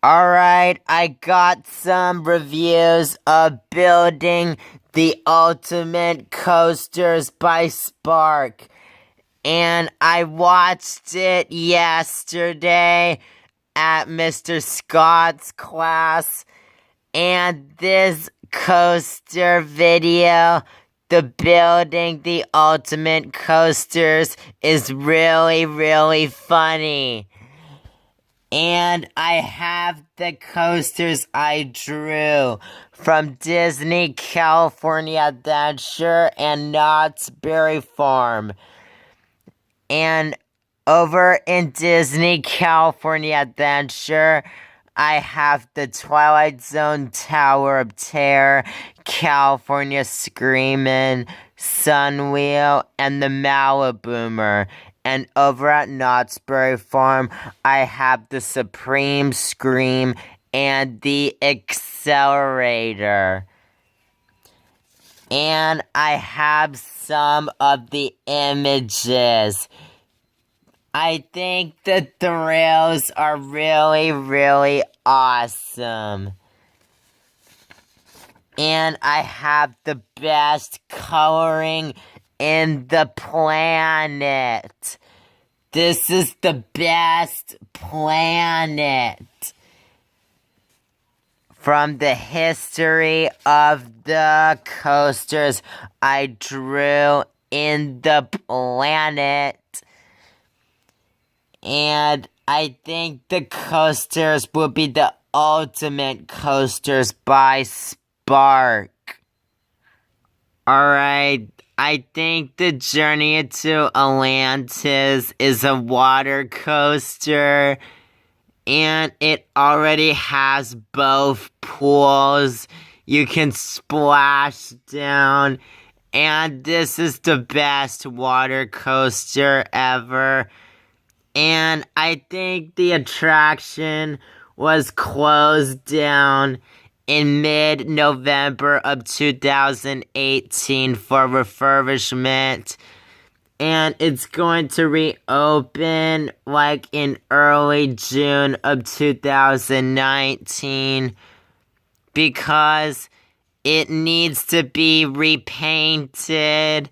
Alright, I got some reviews of building the ultimate coasters by Spark. And I watched it yesterday at Mr. Scott's class. And this coaster video, the building the ultimate coasters, is really, really funny. And I have the coasters I drew from Disney California Adventure and Knott's Berry Farm. And over in Disney California Adventure, I have the Twilight Zone Tower of Terror, California Screamin', Sunwheel, and the Maliboomer. And over at Knott's Berry Farm, I have the Supreme Scream and the Accelerator. And I have some of the images. I think the thrills are really, really awesome. And I have the best coloring in the planet. This is the best planet from the history of the coasters I drew in the planet. And I think the coasters will be the ultimate coasters by Spark. Alright, I think the Journey to Atlantis is a water coaster. And it already has both pools. You can splash down. And this is the best water coaster ever. And I think the attraction was closed down in mid-November of 2018 for refurbishment. And it's going to reopen like in early June of 2019 because it needs to be repainted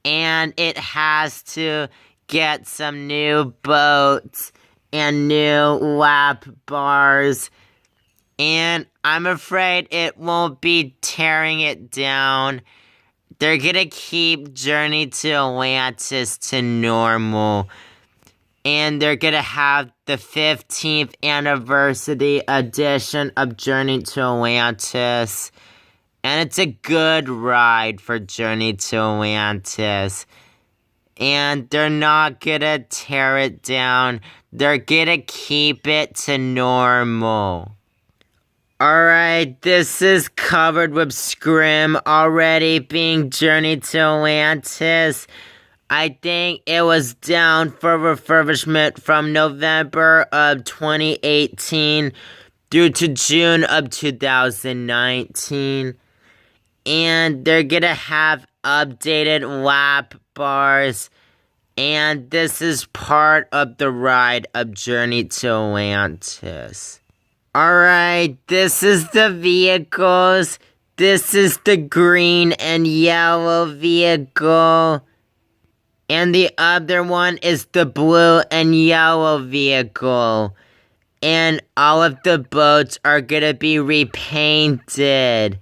and it has to get some new boats and new lap bars. And I'm afraid it won't be tearing it down. They're gonna keep Journey to Atlantis to normal. And they're gonna have the 15th anniversary edition of Journey to Atlantis. And it's a good ride for Journey to Atlantis. And they're not gonna tear it down. They're gonna keep it to normal. Alright, this is covered with scrim already being Journey to Atlantis. I think it was down for refurbishment from November of 2018 through to June of 2019. And they're gonna have updated lap bars. And this is part of the ride of Journey to Atlantis. Alright, this is the vehicles. This is the green and yellow vehicle. And the other one is the blue and yellow vehicle. And all of the boats are gonna be repainted.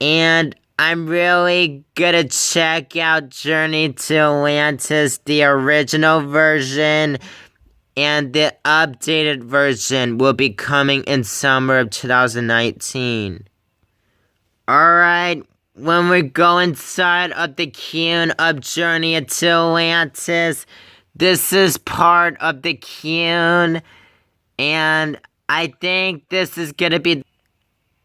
And I'm really gonna check out Journey to Atlantis, the original version. And the updated version will be coming in summer of 2019. Alright, when we go inside of the queue of Journey to Atlantis, this is part of the queue. And I think this is gonna be...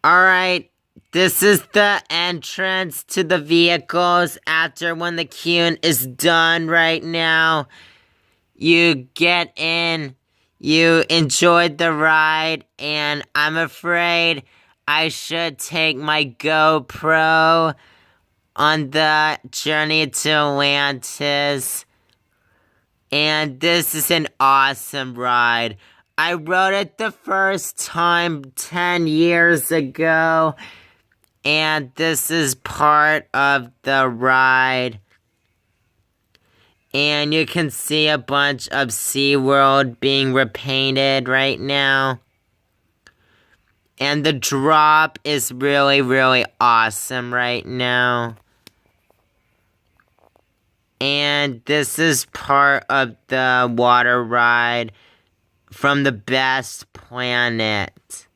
Alright, this is the entrance to the vehicles after when the queue is done right now. You get in, you enjoyed the ride, and I'm afraid I should take my GoPro on the Journey to Atlantis. And this is an awesome ride. I rode it the first time 10 years ago, and this is part of the ride. And you can see a bunch of SeaWorld being repainted right now. And the drop is really, really awesome right now. And this is part of the water ride from the Best Planet.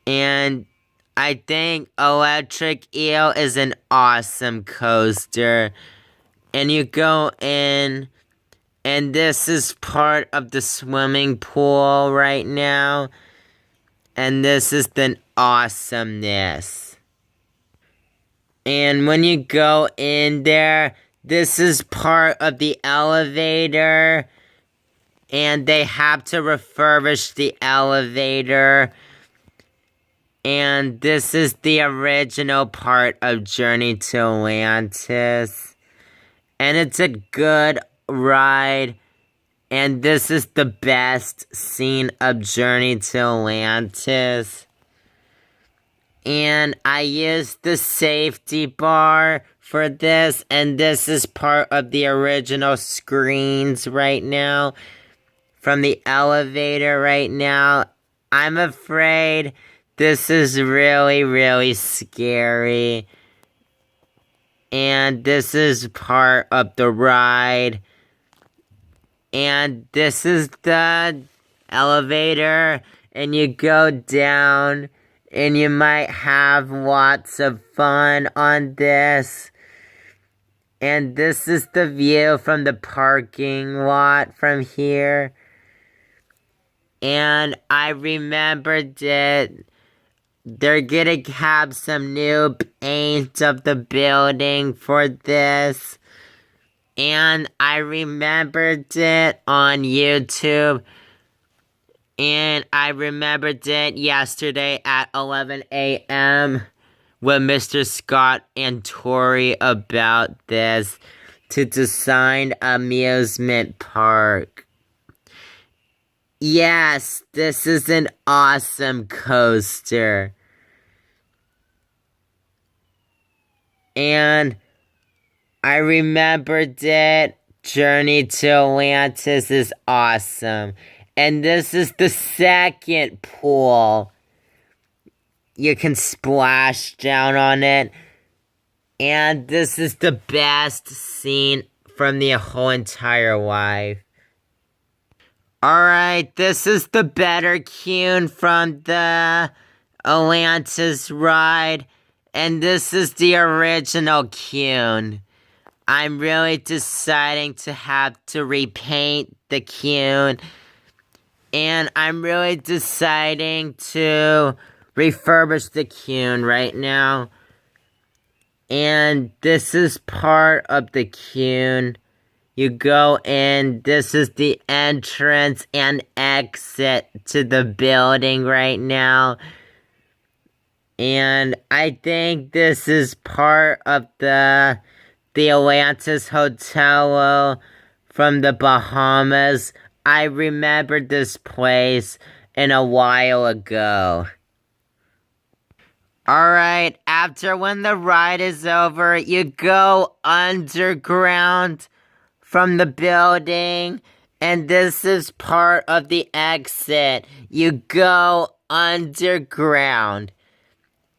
And I think Electric Eel is an awesome coaster. And you go in, and this is part of the swimming pool right now. And this is the awesomeness. And when you go in there, this is part of the elevator. And they have to refurbish the elevator. And this is the original part of Journey to Atlantis. And it's a good ride. And this is the best scene of Journey to Atlantis. And I used the safety bar for this. And this is part of the original screens right now. From the elevator right now. I'm afraid this is really, really scary. And this is part of the ride. And this is the elevator. And you go down. And you might have lots of fun on this. And this is the view from the parking lot from here. And I remembered it. They're gonna have some new paint of the building for this. And I remembered it on YouTube. And I remembered it yesterday at 11 a.m. with Mr. Scott and Tori about this to design amusement park. Yes, this is an awesome coaster. And I remembered it. Journey to Atlantis is awesome. And this is the second pool. You can splash down on it. And this is the best scene from the whole entire life. Alright, this is the better Cune from the Atlantis ride. And this is the original Cune. I'm really deciding to have to repaint the Cune. And I'm really deciding to refurbish the Cune right now. And this is part of the Cune. You go in, this is the entrance and exit to the building right now. And I think this is part of the Atlantis Hotel from the Bahamas. I remembered this place a while ago. Alright, after when the ride is over, you go underground from the building, and this is part of the exit. You go underground,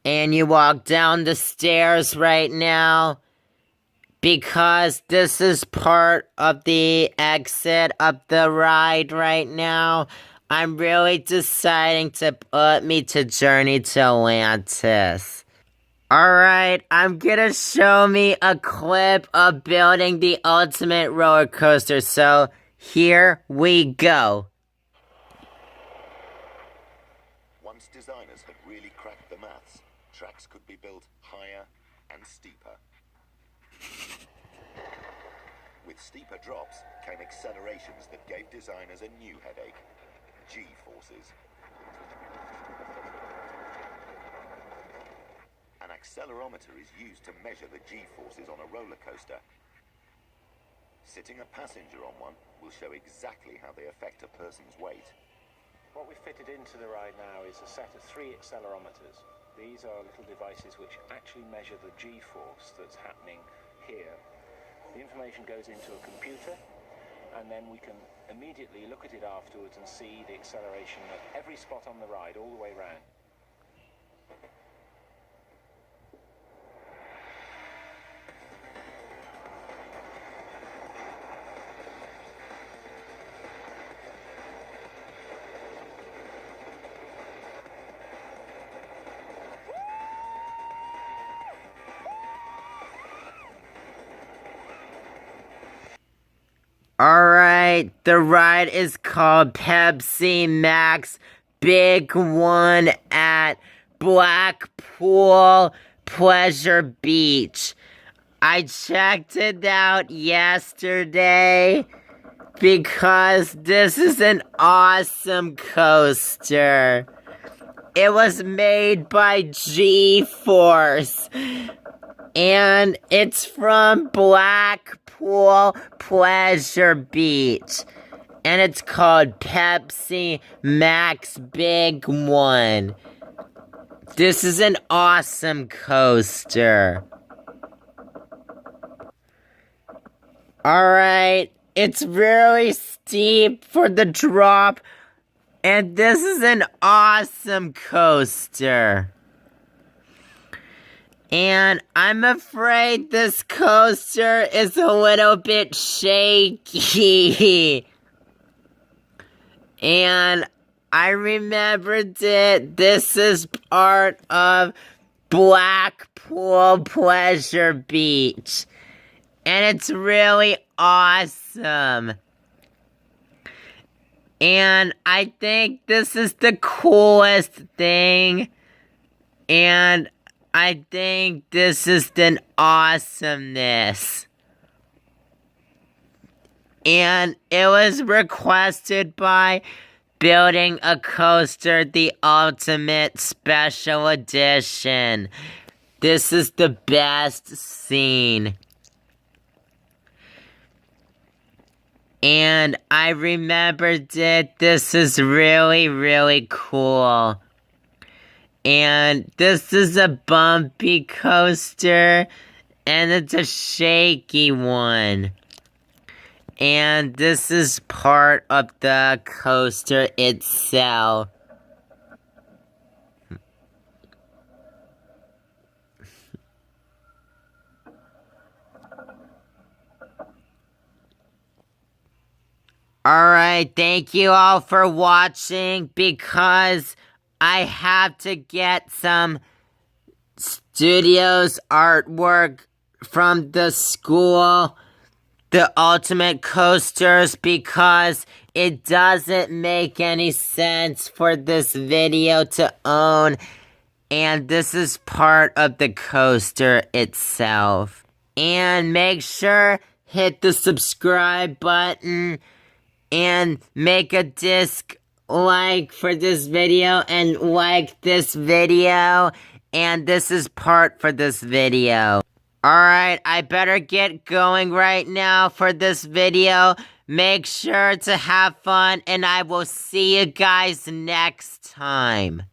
and you walk down the stairs right now, because this is part of the exit of the ride right now. I'm really deciding to put me to Journey to Atlantis. Alright, I'm gonna show me a clip of building the ultimate roller coaster, so here we go. Once designers had really cracked the maths, tracks could be built higher and steeper. With steeper drops came accelerations that gave designers a new headache: G-forces. An accelerometer is used to measure the G-forces on a roller coaster. Sitting a passenger on one will show exactly how they affect a person's weight. What we've fitted into the ride now is a set of 3 accelerometers. These are little devices which actually measure the G-force that's happening here. The information goes into a computer, and then we can immediately look at it afterwards and see the acceleration at every spot on the ride all the way round. Alright, the ride is called Pepsi Max Big One at Blackpool Pleasure Beach. I checked it out yesterday because this is an awesome coaster. It was made by G-Force, and it's from Blackpool Pleasure Beach, and it's called Pepsi Max Big One. This is an awesome coaster. Alright, it's really steep for the drop, and this is an awesome coaster. And I'm afraid this coaster is a little bit shaky. And I remembered it. This is part of Blackpool Pleasure Beach. And it's really awesome. And I think this is the coolest thing. And I think this is an awesomeness. And it was requested by Building a Coaster, the Ultimate Special Edition. This is the best scene. And I remembered it. This is really, really cool. And this is a bumpy coaster, and it's a shaky one. And this is part of the coaster itself. Alright, thank you all for watching, because I have to get some studios artwork from the school, the Ultimate Coasters, because it doesn't make any sense for this video to own, and this is part of the coaster itself. And make sure hit the subscribe button and make a dislike for this video and like this video, and this is part for this video. Alright, I better get going right now for this video. Make sure to have fun, and I will see you guys next time.